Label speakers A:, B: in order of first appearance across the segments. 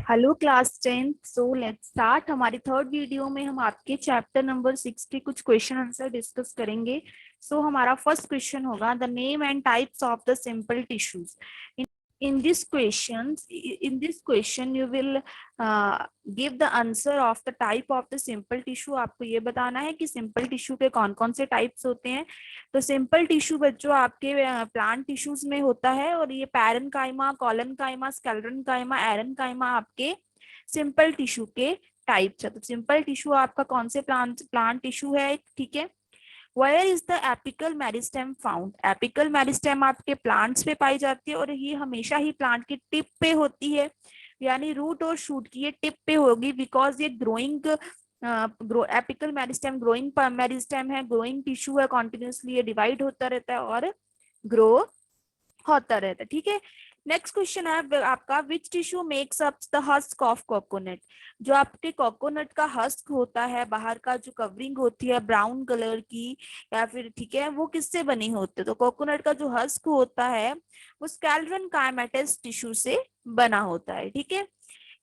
A: Hello class 10। So let's start. हमारी third video में हम आपके चैप्टर नंबर 6 के कुछ क्वेश्चन आंसर डिस्कस करेंगे। हमारा फर्स्ट क्वेश्चन होगा the name and types of the simple tissues. In this question you will give the answer of the type of the simple tissue। आपको ये बताना है कि सिंपल टिश्यू के कौन कौन से टाइप्स होते हैं। तो सिंपल टिश्यू बच्चों आपके प्लांट टिश्यूज में होता है, और ये पैरेन्काइमा, कॉलनकाइमा, स्क्लेरेन्काइमा, एरेन्काइमा आपके सिंपल टिश्यू के टाइप्स है। तो सिंपल टिश्यू आपका कौन से प्लांट टिश्यू है, ठीक है। Where is the apical meristem found? Apical meristem आपके प्लांट्स पे पाई जाती है, और ये हमेशा ही प्लांट की टिप पे होती है, यानी रूट और शूट की ये टिप पे होगी, बिकॉज ये growing apical meristem growing meristem है, ग्रोइंग टिश्यू है, कॉन्टिन्यूसली ये डिवाइड होता रहता है और ग्रो होता रहता है, ठीक है। नेक्स्ट क्वेश्चन है आपका, which tissue makes up the husk of coconut? जो आपके कोकोनट का हस्क होता है, बाहर का जो कवरिंग होती है ब्राउन कलर की या फिर, ठीक है, वो किससे बनी होती है? तो कोकोनट का जो हस्क होता है वो स्कैलरन काइमेटस टिश्यू से बना होता है, ठीक है।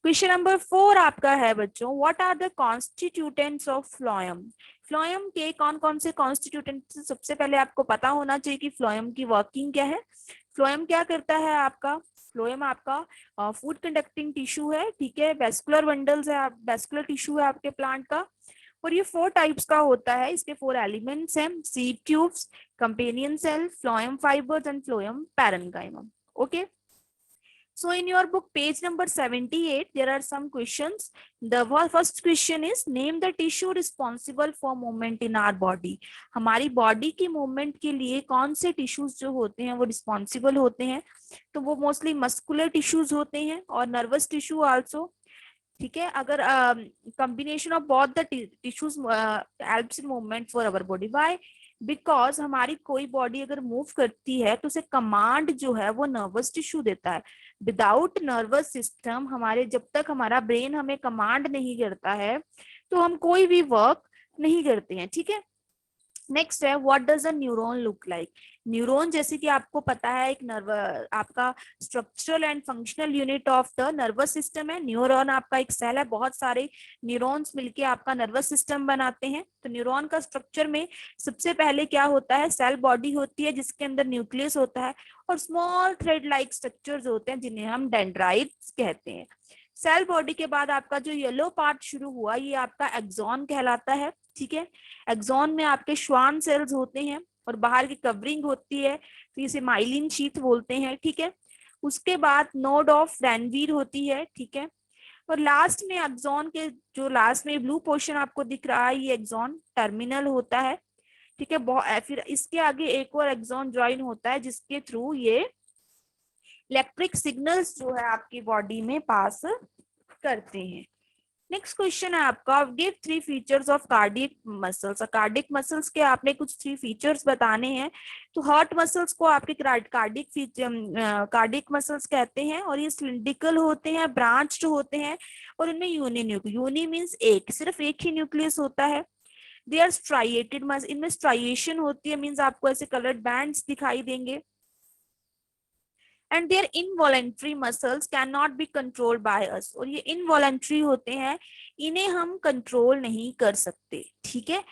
A: क्वेश्चन नंबर 4 आपका है बच्चों, what are the constituents of phloem? Phloem के कौन कौन से कॉन्स्टिट्यूटेंट्स? सबसे पहले आपको पता होना चाहिए कि फ्लोएम की वर्किंग क्या है। फ्लोएम क्या करता है आपका? फ्लोएम आपका फूड कंडक्टिंग टिश्यू है, ठीक है। वेस्कुलर बंडल्स है, वेस्कुलर टिश्यू है आपके प्लांट का, और ये 4 टाइप्स का होता है। इसके 4 एलिमेंट्स हैं, sieve tubes, companion cell, phloem fibres and phloem parenchyma. Okay, so in your book page number 78 there are some questions. The first question is, name the tissue responsible for movement in our body। हमारी body की movement के लिए कौन से tissues जो होते हैं वो रिस्पॉन्सिबल होते हैं? तो वो मोस्टली मस्कुलर टिश्यूज होते हैं और नर्वस टिश्यू आल्सो, ठीक है। अगर combination of both the tissues helps in movement for our body. Why? Because हमारी कोई बॉडी अगर मूव करती है तो उसे कमांड जो है वो नर्वस टिश्यू देता है। विदाउट नर्वस सिस्टम, हमारे जब तक हमारा ब्रेन हमें कमांड नहीं करता है तो हम कोई भी वर्क नहीं करते हैं, ठीक है। नेक्स्ट है, what does a neuron look like? Neuron जैसे कि आपको पता है एक आपका structural and functional unit of the nervous system है। न्यूरॉन आपका एक सेल है, बहुत सारे न्यूरॉन्स मिलके आपका नर्वस सिस्टम बनाते हैं। तो न्यूरॉन का स्ट्रक्चर में सबसे पहले क्या होता है, सेल बॉडी होती है जिसके अंदर न्यूक्लियस होता है और स्मॉल थ्रेड लाइक स्ट्रक्चर्स होते हैं जिन्हें हम डेंड्राइट्स कहते हैं। सेल बॉडी के बाद आपका जो येलो पार्ट शुरू हुआ ये आपका एक्सॉन कहलाता है, ठीक है। एक्सॉन में आपके श्वान सेल्स होते हैं और बाहर की कवरिंग होती है, तो इसे माइलिन शीथ बोलते हैं, ठीक है। उसके बाद नोड ऑफ रैनवीर होती है, ठीक है। और लास्ट में एक्सॉन के जो लास्ट में ब्लू पोर्शन आपको दिख रहा है ये एक्सॉन टर्मिनल होता है, ठीक है। फिर इसके आगे एक और एक्सॉन ज्वाइन होता है जिसके थ्रू ये इलेक्ट्रिक सिग्नल्स जो है आपकी बॉडी में पास करते हैं। नेक्स्ट क्वेश्चन है आपका, give 3 features of cardiac muscles. Cardiac muscles के आपने कुछ 3 फीचर्स बताने हैं। तो हार्ट मसल्स को आपके कार्डियक मसल्स कहते हैं, और ये सिलिंड्रिकल होते हैं, ब्रांच्ड होते हैं, और इनमें यूनी मींस एक, सिर्फ एक ही न्यूक्लियस होता है। दे आर स्ट्राइएटेड, इनमें स्ट्राइएशन होती है, मींस आपको ऐसे कलर्ड बैंड्स दिखाई देंगे। And their involuntary muscles can not be controlled by us, और ये इनवॉलेंट्री होते हैं, इन्हें हम कंट्रोल नहीं कर सकते, ठीक है।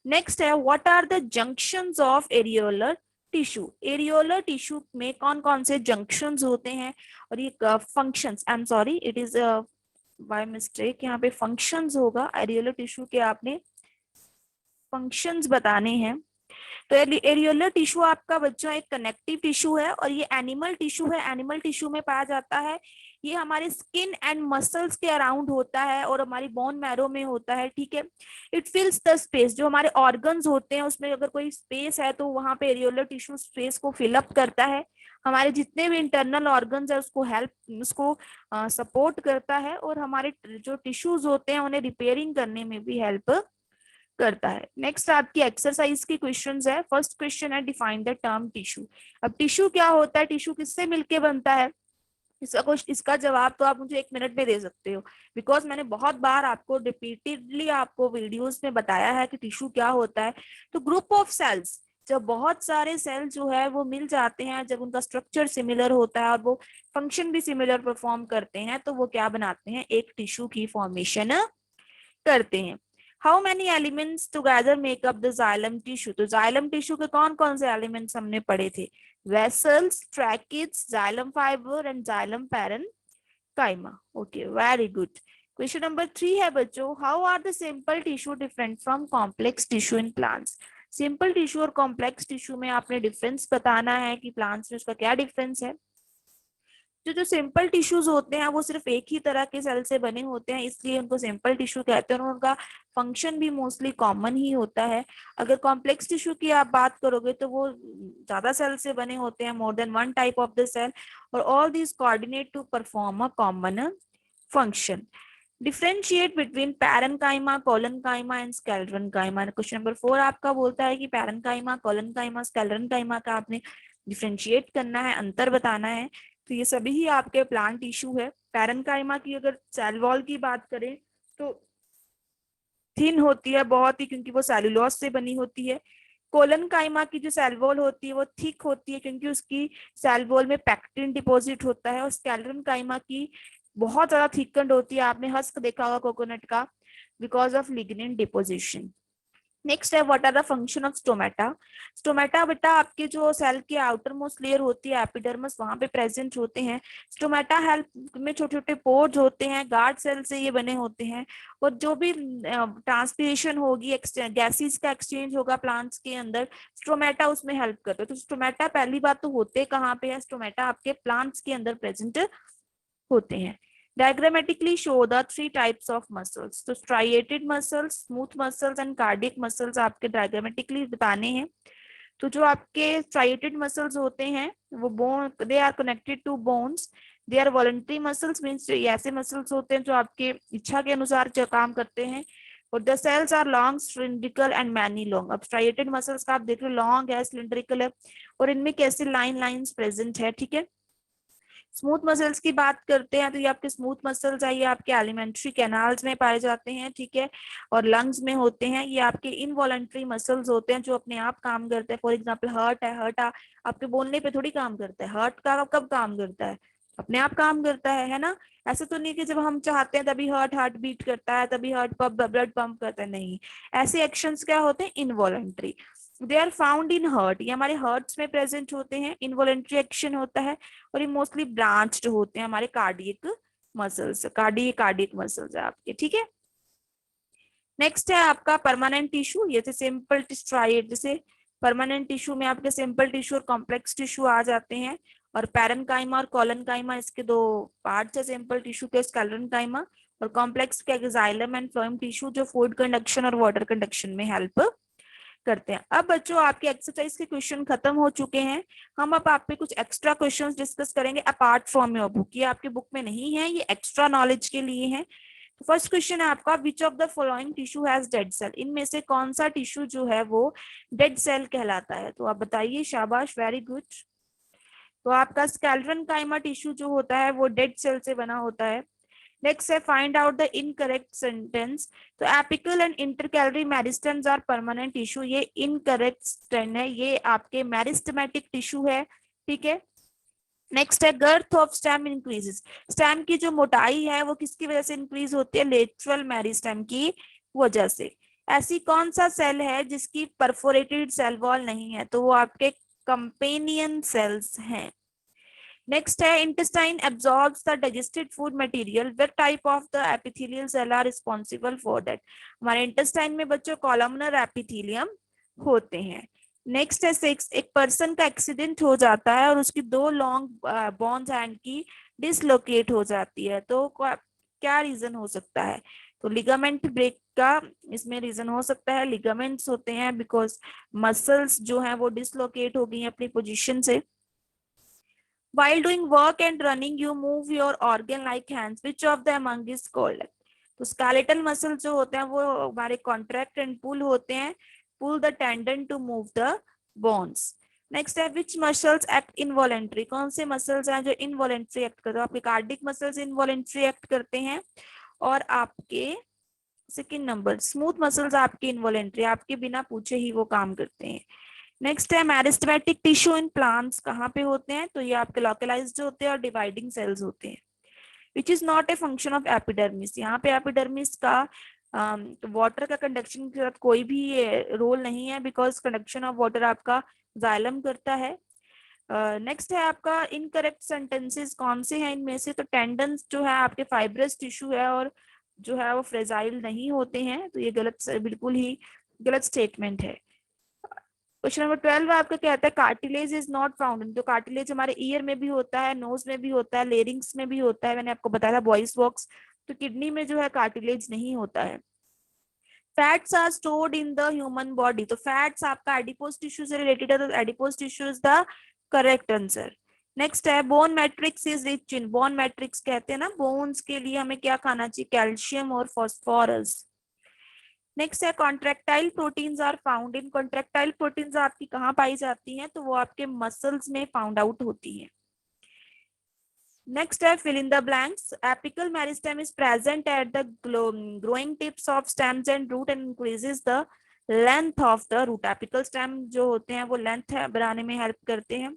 A: नेक्स्ट है, what are the junctions of areolar tissue? Areolar tissue में कौन कौन से जंक्शंस होते हैं? और ये functions, I am sorry it is by mistake, यहाँ पे फंक्शंस होगा, एरियोलर टिश्यू के आपने फंक्शंस बताने हैं। तो एरियोलर टिश्यू आपका बच्चों एक कनेक्टिव टिश्यू है, और ये एनिमल टिश्यू है, एनिमल टिश्यू में पाया जाता है। ये हमारे स्किन एंड मसल्स के अराउंड होता है और हमारी बोन मैरो में होता है, ठीक है। इट फिल्स द स्पेस, जो हमारे ऑर्गन्स होते हैं उसमें अगर कोई स्पेस है तो वहां पे एरियोलर टिश्यू स्पेस को फिलअप करता है। हमारे जितने भी इंटरनल ऑर्गन्स है उसको सपोर्ट करता है, और हमारे जो टिश्यूज होते हैं उन्हें रिपेयरिंग करने में भी हेल्प करता है। नेक्स्ट आपकी एक्सरसाइज की क्वेश्चंस है। फर्स्ट क्वेश्चन है, डिफाइन द टर्म टिश्यू। अब टिश्यू क्या होता है, टिश्यू किससे मिलके बनता है? इसका जवाब तो आप मुझे 1 मिनट में दे सकते हो, बिकॉज मैंने बहुत बार आपको रिपीटेडली आपको वीडियोस में बताया है कि टिश्यू क्या होता है। तो ग्रुप ऑफ सेल्स, जब बहुत सारे सेल जो है वो मिल जाते हैं, जब उनका स्ट्रक्चर सिमिलर होता है और वो फंक्शन भी सिमिलर परफॉर्म करते हैं, तो वो क्या बनाते हैं, एक टिश्यू की फॉर्मेशन करते हैं। How many elements together make up the xylem tissue, तो जाइलम टिश्यू के कौन कौन से एलिमेंट्स हमने पढ़े थे, vessels, tracheids, xylem fibre and xylem parenchyma. Okay, very good. Question number 3 है बच्चों, how are the simple tissue different from complex tissue in plants. Simple tissue और कॉम्प्लेक्स टिश्यू में आपने डिफरेंस बताना है कि प्लांट्स में उसका क्या डिफरेंस है। जो सिंपल टिश्यूज होते हैं वो सिर्फ एक ही तरह के सेल से बने होते हैं, इसलिए उनको सिंपल टिश्यू कहते हैं और उनका फंक्शन भी मोस्टली कॉमन ही होता है। अगर कॉम्प्लेक्स टिश्यू की आप बात करोगे तो वो ज्यादा सेल से बने होते हैं, more than one type of the cell, और all these coordinate to perform a common function. Differentiate between parenchyma, collenchyma and sclerenchyma. Question number 4 आपका बोलता है कि पैरेन्काइमा, कोलेनकाइमा, स्क्लेरेन्काइमा का आपने डिफरेंशिएट करना है, अंतर बताना है। तो ये सभी ही आपके प्लांट टिश्यू है। पैरेन्काइमा की अगर सेल वॉल की बात करें तो थिन होती है बहुत ही, क्योंकि वो सेलुलोज से बनी होती है। कोलेनकाइमा की जो सेल वॉल होती है वो थिक होती है, क्योंकि उसकी सेल वॉल में पैक्टिन डिपॉजिट होता है। और स्क्लेरेन्काइमा की बहुत ज्यादा थिकंड होती है, आपने हस्क देखा होगा कोकोनट का, because of lignin deposition. Next है, what are the function of stomata. Stomata बेटा आपके जो सेल की आउटर मोस्ट लेयर होती है एपिडर्मिस, वहां पे प्रेजेंट होते हैं। स्टोमेटा हेल्प में छोटे छोटे पोर्स होते हैं, गार्ड सेल से ये बने होते हैं। और जो भी ट्रांसपीरेशन होगी, गैसेस का एक्सचेंज होगा प्लांट्स के अंदर, स्टोमेटा उसमें हेल्प करते हैं। तो स्टोमेटा पहली बात तो होते कहाँ पे है, स्टोमेटा आपके प्लांट्स के अंदर प्रेजेंट होते हैं। Diagrammatically show the 3 types of muscles. तो striated muscles, smooth muscles and cardiac muscles आपके diagrammatically बताने हैं। तो जो आपके striated muscles होते हैं वो bone, they are connected to bones. They are voluntary muscles, means ये ऐसे muscles होते हैं जो आपके इच्छा के अनुसार जो काम करते हैं। और the cells are long, cylindrical and many long. अब striated muscles का आप देख रहे हो long है, cylindrical है, और इनमें कैसे लाइन प्रेजेंट है, ठीक है। स्मूथ मसल्स की बात करते हैं तो ये आपके स्मूथ मसल्स है, ये आपके एलिमेंट्री कैनाल्स में पाए जाते हैं, ठीक है, और लंग्स में होते हैं। ये आपके इनवॉलंटरी मसल्स होते हैं जो अपने आप काम करते हैं। फॉर एग्जांपल हार्ट है, हार्ट आपके बोलने पे थोड़ी काम करता है, हार्ट का कब काम करता है, अपने आप काम करता है ना। ऐसे तो नहीं कि जब हम चाहते हैं तभी हार्ट बीट करता है, तभी हार्ट पंप ब्लड पंप करता है, नहीं। ऐसे एक्शंस क्या होते हैं, involuntary. They are found in heart, ये हमारे हार्ट्स में प्रेजेंट होते हैं, इनवॉलंटरी एक्शन होता है। और ये मोस्टली ब्रांच्ड होते हैं हमारे कार्डियक मसल्स, कार्डियक मसल्स है आपके, ठीक है। नेक्स्ट है आपका परमानेंट टिश्यू, ये थे सिंपल स्ट्राइड, जैसे परमानेंट टिश्यू में आपके सिंपल टिश्यू और कॉम्प्लेक्स टिश्यू आ जाते हैं। और पैरेन्काइमा और कोलेनकाइमा इसके दो पार्ट्स है सिंपल टिश्यू के, स्क्लेरेन्काइमा। और कॉम्प्लेक्स के जाइलम एंड फ्लोएम टिश्यू जो फूड कंडक्शन और वाटर कंडक्शन में हेल्प करते हैं। अब बच्चों आपके एक्सरसाइज के क्वेश्चन खत्म हो चुके हैं। हम अब आप पे कुछ एक्स्ट्रा क्वेश्चंस डिस्कस करेंगे अपार्ट फ्रॉम योर बुक, ये आपके बुक में नहीं है, ये एक्स्ट्रा नॉलेज के लिए है। तो फर्स्ट क्वेश्चन है आपका, which of the following tissue has dead cell, इनमें से कौन सा टिश्यू जो है वो डेड सेल कहलाता है। तो आप बताइए, शाबाश, वेरी गुड। तो आपका स्क्लेरेन्काइमा टिश्यू जो होता है वो डेड सेल से बना होता है। नेक्स्ट है, find out the incorrect sentence. तो apical and intercalary meristems are permanent tissue, ये इनकरेक्ट स्टेन है, ये आपके मेरिस्टमेटिक टिश्यू है, ठीक है। नेक्स्ट है, girth of stem increases, stem की जो मोटाई है वो किसकी वजह से इंक्रीज होती है, लेटरल मेरिस्टम की वजह से। ऐसी कौन सा सेल है जिसकी परफोरेटेड सेल वॉल नहीं है, तो वो आपके कंपेनियन सेल्स हैं। नेक्स्ट है, intestine absorbs the digested food material, which type of the epithelial cell are responsible for that. हमारे इंटेस्टाइन में बच्चों कॉलमनर एपिथेलियम होते हैं। नेक्स्ट है 6, एक पर्सन का एक्सीडेंट हो जाता है और उसकी दो लॉन्ग बोन्स हैंड की डिसलोकेट हो जाती है, तो क्या रीजन हो सकता है, तो लिगामेंट ब्रेक का इसमें रीजन हो सकता है, लिगामेंट्स होते हैं बिकॉज मसल्स जो है वो डिसलोकेट हो गई हैं अपनी पोजीशन से। While doing work and running, you move your organ like hands. Which of the among is called? तो skeletal muscle जो होते हैं वो हमारे contract and pull होते हैं, pull the tendon to move the bones. Next है, which muscles act involuntary? कौन से muscles हैं जो involuntary act करते हैं, आपके cardiac muscles involuntary act करते हैं, और आपके सेकंड नंबर स्मूथ मसल्स आपके इनवॉलेंट्री, आपके बिना पूछे ही वो काम करते हैं। नेक्स्ट है मेरिस्टेमेटिक टिश्यू इन प्लांट्स कहाँ पे होते हैं, तो ये आपके लोकलाइज्ड होते हैं और डिवाइडिंग सेल्स होते हैं, which is not a function of epidermis. यहाँ पे एपिडर्मिस का वाटर का कंडक्शन के साथ कोई भी रोल नहीं है, बिकॉज कंडक्शन ऑफ वाटर आपका जाइलम करता है। नेक्स्ट है आपका इनकरेक्ट सेंटेंसेस कौन से हैं इनमें से, तो टेंडन्स जो है आपके फाइब्रस टिश्यू है और जो है वो फ्रेजाइल नहीं होते हैं, तो ये गलत, बिल्कुल ही गलत स्टेटमेंट है। क्वेश्चन नंबर 12 आपका कहता है cartilage is not found in, तो कार्टिलेज हमारे ईयर में भी होता है, नोज में भी होता है, लेरिंग्स में भी होता है, मैंने आपको बताया था वॉइस बॉक्स, तो किडनी में जो है कार्टिलेज नहीं होता है। Fats are stored in the human body, तो फैट्स आपका एडिपोज टिश्यू से रिलेटेड है, तो adipose tissue is the correct answer. Next है bone matrix is rich in, bone matrix कहते हैं ना बोन्स के लिए हमें क्या खाना चाहिए, कैल्शियम और फॉस्फोरस। नेक्स्ट है contractile proteins are found in, contractile proteins आपकी कहाँ पाई जाती हैं, तो वो आपके मसल्स में फाउंड आउट होती हैं। नेक्स्ट है fill in the blanks. Apical meristem is present at the growing tips of stems and root and increases the length of the root. Apical stem जो होते हैं वो लेंथ बनाने में हेल्प करते हैं।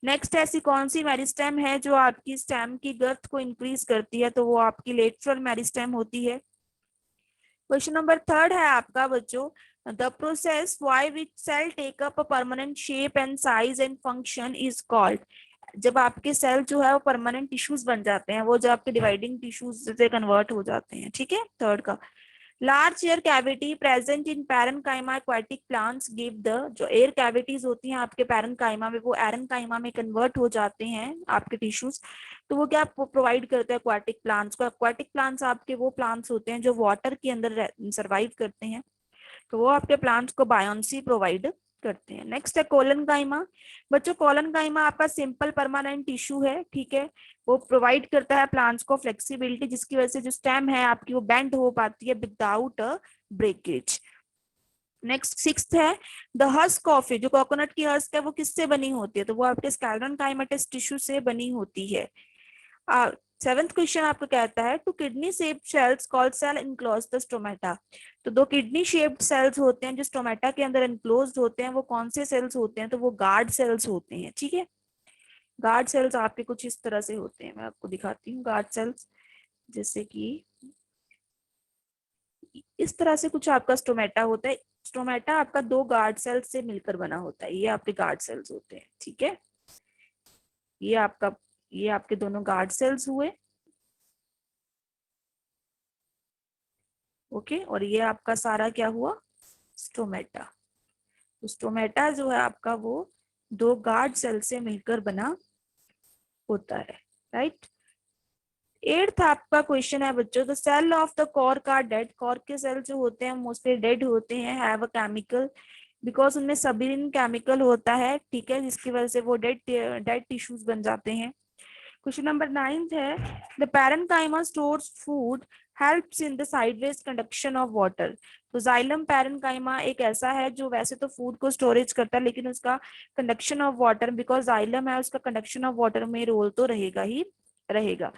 A: नेक्स्ट ऐसी कौन सी मेरिस्टेम है जो आपकी स्टेम की गर्थ को इंक्रीज करती है, तो वो आपकी लेटरल मेरिस्टेम होती है। क्वेश्चन नंबर 3 है आपका बच्चों, the process by which cell take up a permanent shape and size and function is called. जब आपके सेल जो है वो परमानेंट टिश्यूज बन जाते हैं, वो जो आपके डिवाइडिंग टिश्यूज से कन्वर्ट हो जाते हैं, ठीक है। थर्ड का large air cavity present in parenchyma aquatic plants give the, जो एयर कैविटीज होती हैं आपके पैरेन्काइमा में वो एरेन्काइमा में कन्वर्ट हो जाते हैं आपके टिश्यूज, तो वो क्या प्रोवाइड करते हैं एक्वाटिक प्लांट्स को। एक्वाटिक प्लांट्स आपके वो प्लांट्स होते हैं जो वाटर के अंदर सर्वाइव करते हैं, तो वो आपके प्लांट्स को बायोन्सी प्रोवाइड करते हैं। नेक्स्ट है कोलन काइमा, बच्चों कोलन काइमा आपका सिंपल परमानेंट टिश्यू है, ठीक है, वो प्रोवाइड करता है प्लांट्स को फ्लेक्सिबिलिटी, जिसकी वजह से जो स्टेम है आपकी वो बेंड हो पाती है विदाउट ब्रेकेज। नेक्स्ट 6 है द हस्क ऑफ, जो कोकोनट की हस्क है वो किससे बनी होती है, तो वो आपके स्कैलरन काइमेटस टिश्यू से बनी होती है। 7th क्वेश्चन आपको कहता है two kidney shaped cells called cell enclose the stomata, तो 2 किडनी शेप्ड सेल्स होते हैं जो स्टोमेटा के अंदर इनक्लोज्ड होते हैं, वो कौन से सेल्स होते हैं, तो वो गार्ड सेल्स होते हैं, ठीक है। गार्ड सेल्स आपके कुछ इस तरह से होते हैं, मैं आपको दिखाती हूँ गार्ड सेल्स, जैसे कि इस तरह से कुछ आपका स्टोमेटा होता है। स्टोमेटा आपका 2 गार्ड सेल्स से मिलकर बना होता है, ये आपके गार्ड सेल्स होते हैं, ठीक है। ये आपके दोनों गार्ड सेल्स हुए, ओके, और ये आपका सारा क्या हुआ, स्टोमेटा। तो स्टोमेटा जो है आपका वो 2 गार्ड सेल से मिलकर बना होता है, राइट। 8th आपका क्वेश्चन है बच्चों, the cell of the cork are dead, cork के सेल जो होते हैं मोस्टली डेड होते हैं, हैव अ केमिकल, बिकॉज उनमें सबीरिन केमिकल होता है, ठीक है, जिसकी वजह से वो डेड टिश्यूज बन जाते हैं। क्वेश्चन नंबर 9 है the parenchyma stores food helps in the sideways conduction of water, तो जाइलम पैरेन्काइमा एक ऐसा है जो वैसे तो फूड को स्टोरेज करता है, लेकिन उसका conduction of water, because xylem है उसका कंडक्शन ऑफ वाटर में रोल तो रहेगा ही रहेगा।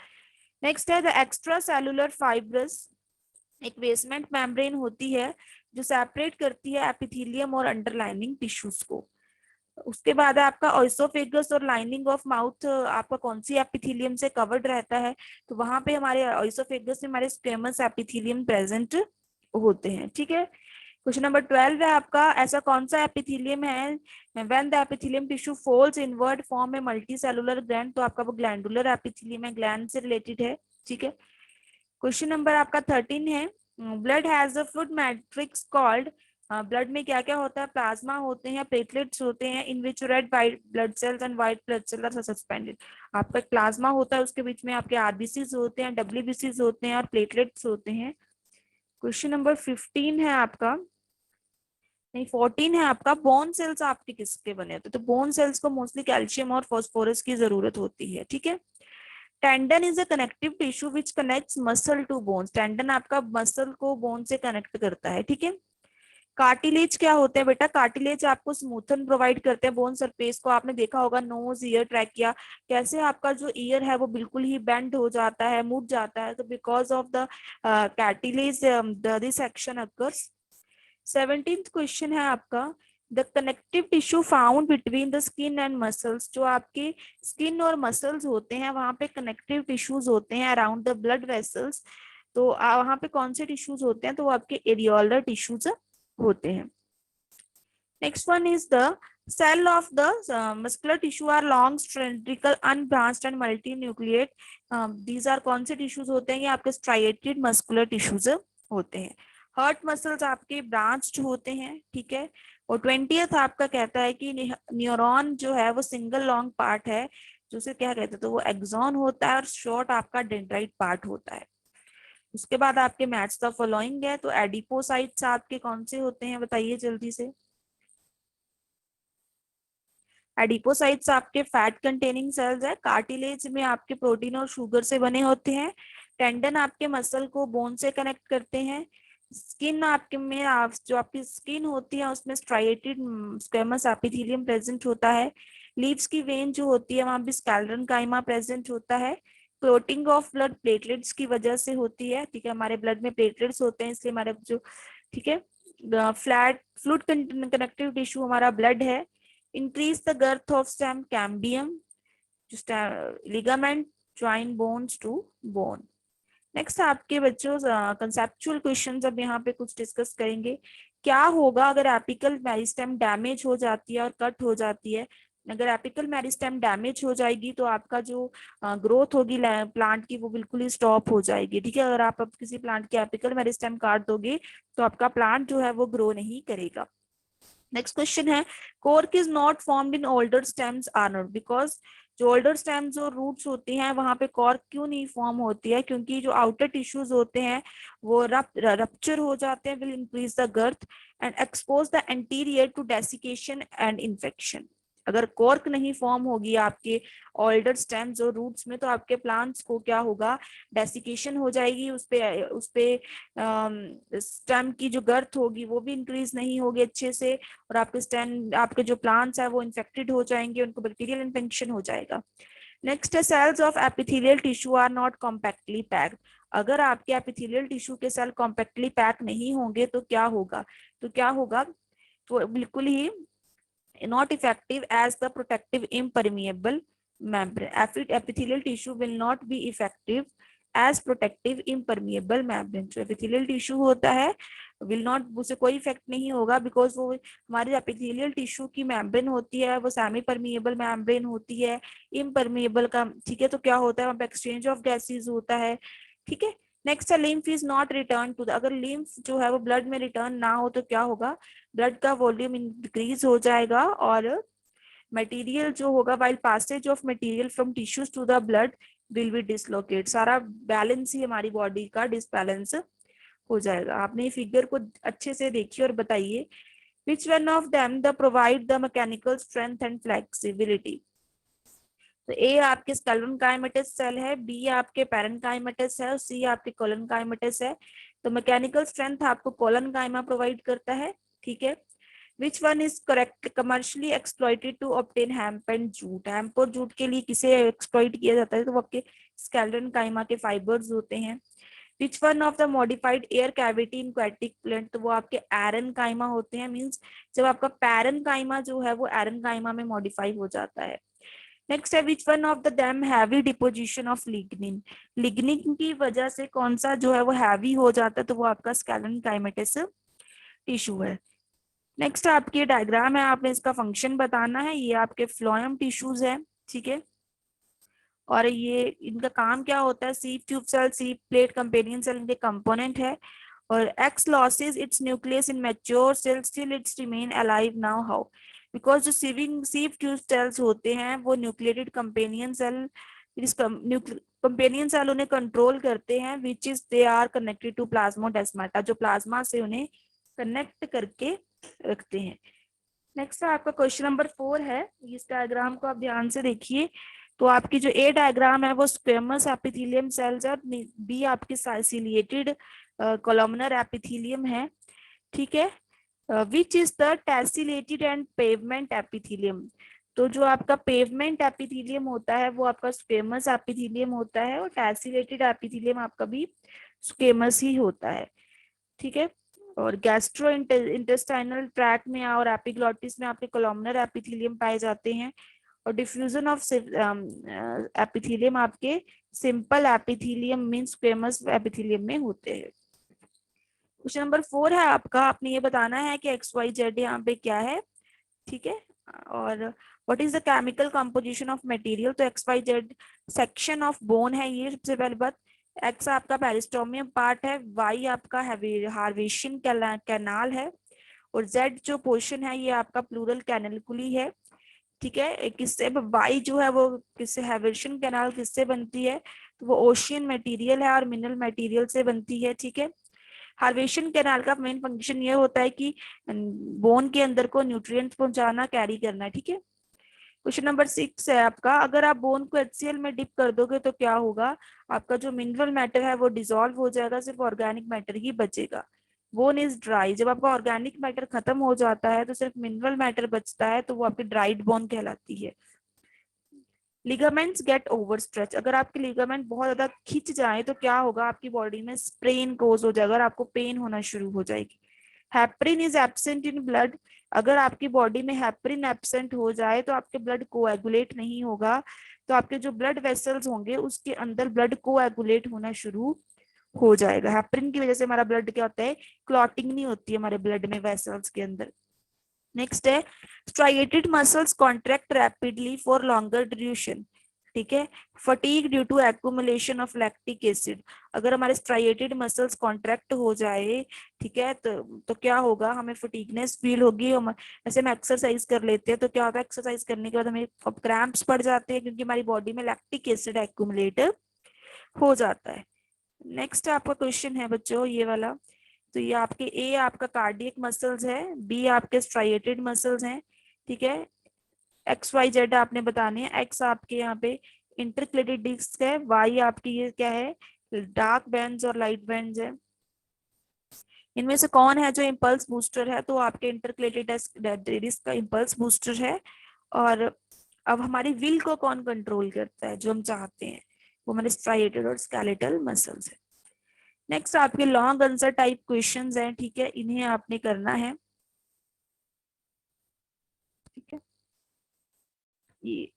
A: नेक्स्ट है द एक्स्ट्रा सेलुलर फाइब्रस, एक बेसमेंट मेम्ब्रेन होती है जो सेपरेट करती है एपिथेलियम और अंडरलाइनिंग टिश्यूज को। उसके बाद है आपका ऑइसोफेगस और लाइनिंग ऑफ माउथ आपका कौन सी एपिथेलियम से कवर्ड रहता है, तो वहां पे हमारे ऑइसोफेगस में हमारे स्क्वेमस एपिथेलियम प्रेजेंट होते हैं, ठीक है। क्वेश्चन नंबर 12 है आपका ऐसा कौन सा एपिथेलियम है when the epithelium tissue folds inward form में मल्टी सेलुलर ग्लैंड, तो आपका वो ग्लैंडुलर एपिथेलियम है, ग्लैंड से रिलेटेड है, ठीक है। क्वेश्चन नंबर आपका 13 है blood has a food matrix called, blood में क्या क्या होता है, प्लाज्मा होते हैं, प्लेटलेट्स होते हैं, in which red white blood cells and white blood cells are suspended. आपका प्लाज्मा होता है, उसके बीच में आपके आरबीसीज होते हैं, डब्ल्यूबीसीज होते हैं और प्लेटलेट्स होते हैं। क्वेश्चन नंबर 15 है आपका, नहीं 14 है आपका, बोन सेल्स आपके किसके बने होते हैं, तो बोन सेल्स को मोस्टली कैल्शियम और फास्फोरस की जरूरत होती है, ठीक है। Tendon is a connective tissue which connects muscle to bones, tendon आपका मसल को बोन से कनेक्ट करता है, ठीक है। कार्टिलेज क्या होते हैं बेटा, कार्टिलेज आपको स्मूथन प्रोवाइड करते हैं बोन सरफेस को, आपने देखा होगा नोज ईयर ट्रैकिया, कैसे आपका जो ईयर है वो बिल्कुल ही बेंड हो जाता है, मुड़ जाता है, तो because of the cartilage this action occurs. 17th question है आपका, the connective tissue found between the skin and muscles, जो आपके स्किन और मसल्स होते हैं वहां पे कनेक्टिव टिश्यूज होते हैं अराउंड द ब्लड वेसल्स। तो वहां पे कौन से टिश्यूज होते हैं, तो वो आपके एरियोलर टिश्यूज होते हैं। Next one is the cell of the muscular tissue are long cylindrical unbranched and multinucleate। these are कौन से टिश्यूज होते हैं, ये आपके striated muscular tissues होते हैं। हार्ट मसल्स आपके ब्रांच्ड होते हैं, ठीक है। और 20th आपका कहता है कि न्यूरॉन जो है वो सिंगल लॉन्ग पार्ट है, जो उसे क्या कहते हैं, तो वो एक्सॉन होता है, और शॉर्ट आपका डेंड्राइट पार्ट होता है। उसके बाद आपके मैच द फॉलोइंग है, तो एडिपोसाइट्स आपके कौन से होते हैं बताइए जल्दी से। एडिपोसाइट्स आपके फैट कंटेनिंग सेल्स है। कार्टिलेज में आपके प्रोटीन और शुगर से बने होते हैं। टेंडन आपके मसल को बोन से कनेक्ट करते हैं। स्किन आपके में जो आपकी स्किन होती है उसमें स्ट्राइएटेड स्क्वेमस एपिथेलियम प्रेजेंट होता है। लीव्स की वेन जो होती है वहां भी स्कैलरन काइमा प्रेजेंट होता है। क्लोटिंग ऑफ ब्लड प्लेटलेट्स की वजह से होती है, ठीक है। हमारे ब्लड में प्लेटलेट्स होते हैं इसलिए हमारे जो, ठीक है, फ्लैट फ्लूइड कनेक्टिव टिश्यू हमारा ब्लड है। Increase the girth of stem cambium, just ligament join bones to bone। Next आपके बच्चों कंसेप्चुअल क्वेश्चंस अब यहाँ पे कुछ डिस्कस करेंगे। क्या होगा अगर एपिकल मेरिस्टेम डैमेज हो जाती है और कट हो जाती है। अगर एपिकल मेरिस्टेम डैमेज हो जाएगी तो आपका जो ग्रोथ होगी प्लांट की वो बिल्कुल ही स्टॉप हो जाएगी, ठीक है। अगर आप अब किसी प्लांट की एपिकल मेरिस्टेम काट दोगे तो आपका प्लांट जो है वो ग्रो नहीं करेगा। नेक्स्ट क्वेश्चन है, cork is not formed in older stems are because, जो ओल्डर स्टेम्स और रूट्स होती हैं वहां पे कॉर्क क्यों नहीं फॉर्म होती है, क्योंकि जो आउटर टिश्यूज होते हैं वो रप्चर हो जाते हैं, will increase the girth and expose the anterior to desiccation and infection. अगर कॉर्क नहीं फॉर्म होगी आपके ओल्डर स्टेम्स और रूट्स में तो आपके प्लांट्स को क्या होगा, डेसिकेशन हो जाएगी, उस पे स्टेम की जो गर्थ होगी वो भी इंक्रीज नहीं होगी अच्छे से, और आपके स्टेम आपके जो प्लांट्स है वो इन्फेक्टेड हो जाएंगे, उनको बैक्टीरियल इन्फेक्शन हो जाएगा। नेक्स्ट है, cells of epithelial tissue are not compactly packed. अगर आपके एपिथेलियल टिश्यू के सेल कॉम्पैक्टली पैक नहीं होंगे तो क्या होगा, तो क्या होगा, तो बिल्कुल ही not effective as the protective impermeable membrane। Epithelial tissue will not be effective as protective impermeable membrane। जो epithelial tissue होता है will not, उसे कोई इफेक्ट नहीं होगा बिकॉज वो हमारी epithelial tissue की membrane होती है वो सेमी परमिएबल membrane होती है, impermeable का, ठीक है। तो क्या होता है वहां पे एक्सचेंज ऑफ गैसेज होता है, ठीक है। नेक्स्ट है, lymph is not return to the, अगर लिम्फ जो है वो ब्लड में रिटर्न ना हो तो क्या होगा, ब्लड का वॉल्यूम इंक्रीज हो जाएगा और मटेरियल जो होगा, while passage of material from tissues to the blood will be dislocate. सारा बैलेंस ही हमारी बॉडी का डिसबैलेंस हो जाएगा। आपने ये फिगर को अच्छे से देखिए और बताइए, which one of them the provide the mechanical strength and flexibility. तो ए आपके स्कैलरनकाइमेटस सेल है, बी आपके पैरेनकाइमेटस है और सी आपके कोलनकाइमेटस है। तो मैकेनिकल स्ट्रेंथ आपको कोलनकाइमा प्रोवाइड करता है, ठीक है। Which one is correct commercially exploited to obtain hemp and jute. Hemp और जूट के लिए किसे एक्सप्लॉइट किया जाता है, तो वो आपके स्कैलरनकाइमा के फाइबर्स होते हैं। विच one of the modified air cavity in aquatic plant, तो वो आपके एरनकाइमा होते हैं। मींस जब आपका पैरेनकाइमा जो है वो एरनकाइमा में मॉडिफाई हो जाता है। नेक्स्ट है, which one of the them heavy deposition of lignin. Lignin की वजह से कौन सा जो है वो हैवी हो जाता है, तो वो आपका स्कैलरनकाइमेटस टिश्यू है। नेक्स्ट आपकी डायग्राम है, आपने इसका फंक्शन बताना है। ये आपके फ्लोएम टिश्यूज है, ठीक है। और ये इनका काम क्या होता है, sieve tube cell, sieve plate, companion cell इनके कंपोनेंट है। और x loses its nucleus in mature cell, still its remain alive now. How, because जो सीव ट्यूब सेल्स होते हैं वो nucleated companion cell, companion cell उन्हें कंट्रोल करते हैं, which is they are connected to plasmodesmata, जो प्लाज्मा से उन्हें कनेक्ट करके रखते हैं। नेक्स्ट आपका क्वेश्चन नंबर 4 है, इस डायग्राम को आप ध्यान से देखिए। तो आपकी जो ए डायग्राम है वो स्क्वेमस एपिथेलियम सेल्स है, बी आपकी साइसिलिएटेड कोलमनर एपिथेलियम है, ठीक है। Which is the tessellated and pavement epithelium. तो जो आपका पेवमेंट एपिथेलियम होता है वो आपका स्क्वेमस एपिथेलियम होता है, और टेसिलेटेड एपिथेलियम आपका भी स्क्वेमस ही होता है, ठीक है। और गैस्ट्रो इंटेस्टाइनल ट्रैक्ट में और एपिग्लॉटिस में आपके कोलमनर एपिथेलियम पाए जाते हैं। और डिफ्यूजन ऑफ एपिथेलियम आपके simple epithelium mean squamous epithelium में होते हैं। क्वेश्चन नंबर 4 है आपका, आपने ये बताना है कि एक्स वाई जेड यहाँ पे क्या है, ठीक है। और what is the chemical composition of material, तो X Y Z section of bone है ये सबसे पहली बात। एक्स आपका पेरिस्टोमियम पार्ट है, वाई आपका हार्वेशियन कैनाल है, और जेड जो पोर्शन है ये आपका प्लूरल कैनलकुली है, ठीक है। किससे वाई जो है वो किससे, हार्वेशियन कैनाल किससे बनती है, तो वो ओशियन मटेरियल है और मिनरल मटेरियल से बनती है, ठीक है। हार्वेशन कैनाल का मेन फंक्शन ये होता है कि बोन के अंदर को न्यूट्रिएंट्स पहुंचाना, कैरी करना, ठीक है। क्वेश्चन नंबर 6 है आपका, अगर आप बोन को HCl में डिप कर दोगे तो क्या होगा, आपका जो मिनरल मैटर है वो डिसॉल्व हो जाएगा, सिर्फ ऑर्गेनिक मैटर ही बचेगा। बोन इज ड्राई, जब आपका ऑर्गेनिक मैटर खत्म हो जाता है तो सिर्फ मिनरल मैटर बचता है, तो वो आपकी ड्राइड बोन कहलाती है। लिगामेंट्स गेट ओवरस्ट्रेच, अगर आपके लिगामेंट बहुत ज्यादा खिंच जाए तो क्या होगा, आपकी बॉडी में स्प्रेन कोज हो जाएगा और आपको पेन होना शुरू हो जाएगी। Heparin is absent in blood, अगर आपकी बॉडी में हेपरिन एब्सेंट हो जाए तो आपके ब्लड कोएगुलेट नहीं होगा, तो आपके जो ब्लड वेसल्स होंगे उसके अंदर ब्लड कोएगुलेट होना शुरू हो जाएगा। हेपरिन की वजह से हमारा ब्लड क्या होता है, क्लॉटिंग नहीं होती है हमारे ब्लड में वेसल्स के अंदर। नेक्स्ट है striated muscles contract rapidly for longer duration, ठीक है। Fatigue due to accumulation of lactic acid, अगर हमारे स्ट्राइएटेड मसल्स कॉन्ट्रैक्ट हो जाए, ठीक है, तो क्या होगा, हमें फटीगनेस फील होगी। हम ऐसे में एक्सरसाइज कर लेते हैं तो क्या होता है, एक्सरसाइज करने के बाद हमें क्रैम्प्स पड़ जाते हैं क्योंकि हमारी बॉडी में लैक्टिक एसिड एक्यूमुलेट हो जाता है। नेक्स्ट आपका क्वेश्चन है बच्चों ये वाला, तो ये आपके ए आपका कार्डियक मसल्स है, बी आपके स्ट्राइएटेड मसल्स हैं, ठीक है। एक्स वाई जेड आपने बताने हैं, एक्स आपके यहाँ पे इंटरक्लेटेड डिस्क है, वाई आपकी ये क्या है, डार्क बैंड्स और लाइट बैंड्स है। इनमें से कौन है जो इम्पल्स बूस्टर है, तो आपके इंटरक्लेटेड डिस्क का इम्पल्स बूस्टर है। और अब हमारी विल को कौन कंट्रोल करता है, जो हम चाहते हैं, वो हमारे स्ट्राइएटेड और स्केलेटल मसल्स है। नेक्स्ट आपके लॉन्ग आंसर टाइप क्वेश्चंस हैं, ठीक है, इन्हें आपने करना है, ठीक है। ये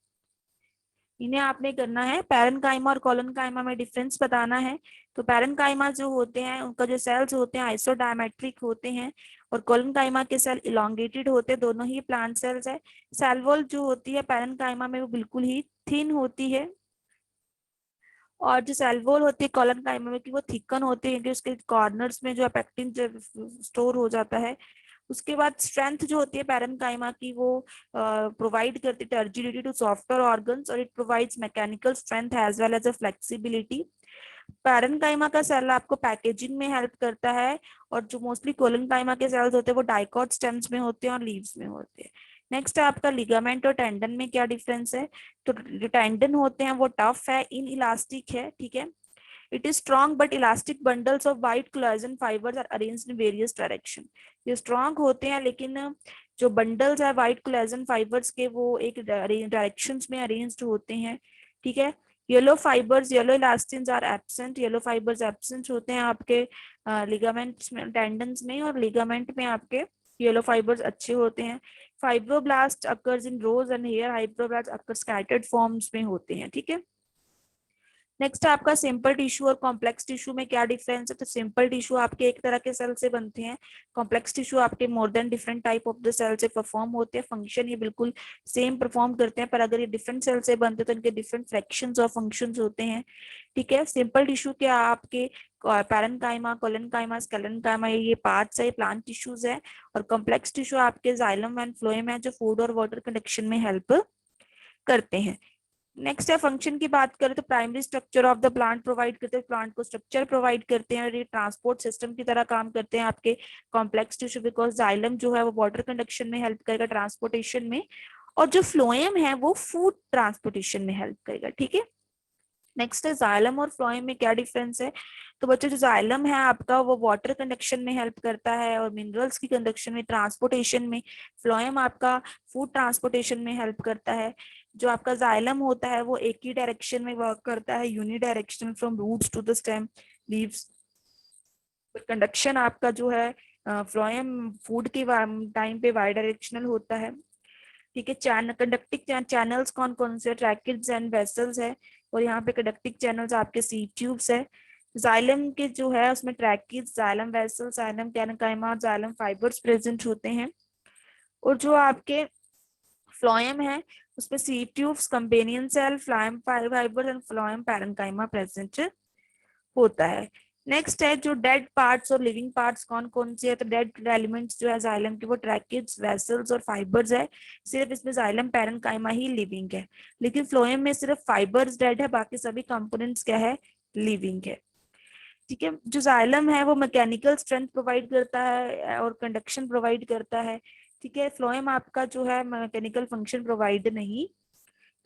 A: इन्हें आपने करना है, पैरेन्काइमा और कोलेनकाइमा में डिफरेंस बताना है। तो पैरेन्काइमा जो होते हैं उनका जो सेल्स होते हैं आइसोडायमेट्रिक होते हैं, और कोलेनकाइमा के सेल इलोंगेटेड होते हैं, दोनों ही प्लांट सेल्स है। सेल वॉल जो होती है पैरेन्काइमा में वो बिल्कुल ही थिन होती है, और जो सेल वॉल होती है कोलेनकाइमा में की वो थिकन होती है, क्योंकि उसके कॉर्नर्स में जो पेक्टिन स्टोर हो जाता है। उसके बाद स्ट्रेंथ जो होती है पैरेन्काइमा की वो प्रोवाइड करती है टर्जिडिटी टू सॉफ्टवेयर ऑर्गन्स, और it provides mechanical strength as well as a flexibility. Parenchyma का सेल आपको पैकेजिंग में हेल्प करता है, और जो मोस्टली कोलेनकाइमा के सेल्स होते हैं वो डाइकॉट स्टेम्स में होते हैं और लीव्स में होते हैं। नेक्स्ट है आपका लिगामेंट और टेंडन में क्या डिफरेंस है, तो जो टेंडन होते हैं वो टफ है, इन इलास्टिक है, ठीक है। It is strong but elastic bundles of white collagen fibers are arranged in various direction. ये strong होते हैं लेकिन जो bundles है white collagen fibers के वो एक directions में arranged होते हैं, ठीक है। Yellow fibres, yellow elastins are absent, yellow fibres absent होते हैं आपके लिगामेंट्स में, टेंडन्स में, और लिगामेंट में आपके येलो फाइबर्स अच्छे होते हैं। Fibroblast occurs in rows and hair, fibroblast occur scattered forms में होते हैं, ठीक है। नेक्स्ट आपका सिंपल टिश्यू और कॉम्प्लेक्स टिश्यू में क्या डिफरेंस है, तो सिंपल टिश्यू आपके एक तरह के सेल से बनते हैं, कॉम्प्लेक्स टिश्यू आपके more than different type of the cell से परफॉर्म होते हैं, फंक्शन ये बिल्कुल सेम परफॉर्म करते हैं, पर अगर ये डिफरेंट सेल से बनते हैं तो इनके डिफरेंट फ्रैक्शंस और फंक्शंस होते हैं, ठीक है। सिंपल टिश्यू के आपके पैरेन्काइमा, कोलेनकाइमा, स्केलेनकाइमा ये पार्ट्स है, ये प्लांट टिश्यूज है, और कॉम्प्लेक्स टिश्यू आपके जाइलम एंड फ्लोएम है जो फूड और वाटर कंडक्शन में हेल्प करते हैं। नेक्स्ट है फंक्शन की बात करें तो primary structure of the plant provide करते हैं, प्लांट को स्ट्रक्चर प्रोवाइड करते हैं, और ये ट्रांसपोर्ट सिस्टम की तरह काम करते हैं आपके कॉम्प्लेक्स टिश्यू, बिकॉज जाइलम जो है वो वाटर कंडक्शन में हेल्प करेगा ट्रांसपोर्टेशन में, और जो फ्लोएम है वो फूड ट्रांसपोर्टेशन में हेल्प करेगा, ठीक है। नेक्स्ट है जाइलम और फ्लोएम में क्या डिफरेंस है, तो बच्चों जो जाइलम है आपका वो वाटर कंडक्शन में हेल्प करता है और मिनरल्स की कंडक्शन में, ट्रांसपोर्टेशन में। फ्लोएम आपका फूड ट्रांसपोर्टेशन में हेल्प करता है। जो आपका जाइलम होता है वो एक ही डायरेक्शन में वर्क करता है, unidirectional from roots to the stem leaves. Conduction आपका जो है फ्लोएम फूड के टाइम पे वाई डायरेक्शनल होता है। ठीक है, कंडक्टिंग चैनल्स कौन कौन से, ट्रैकिड्स एंड वेसल्स है, और यहाँ पे कंडक्टिंग चैनल्स आपके सी ट्यूब्स है। जाइलम के जो है उसमें tracheids, xylem vessel, xylem parenchyma, xylem fibres present होते हैं। और जो आपके फ्लोएम है उसमें sieve tubes, companion cell, phloem fibre and phloem parenchyma present होता है। नेक्स्ट है जो डेड पार्ट्स और लिविंग पार्ट्स कौन कौन से है, तो डेड एलिमेंट्स जो है जाइलम के वो ट्रैकिड्स, वेसल्स और फाइबर्स है। सिर्फ इसमें जाइलम पैरेन्काइमा ही लिविंग है, लेकिन फ्लोएम में सिर्फ फाइबर्स डेड है, बाकी सभी कंपोनेंट्स क्या है, लिविंग है। ठीक है, जो जाइलम है वो मैकेनिकल स्ट्रेंथ प्रोवाइड करता है और कंडक्शन प्रोवाइड करता है। ठीक है, फ्लोएम आपका जो है मैकेनिकल फंक्शन प्रोवाइड नहीं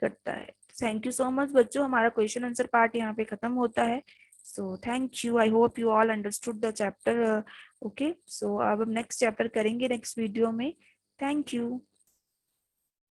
A: करता है। थैंक यू सो मच बच्चों, हमारा क्वेश्चन आंसर पार्ट यहाँ पे खत्म होता है। So thank you, I hope you all understood the chapter. Okay, so अब हम नेक्स्ट चैप्टर करेंगे नेक्स्ट वीडियो में। Thank you.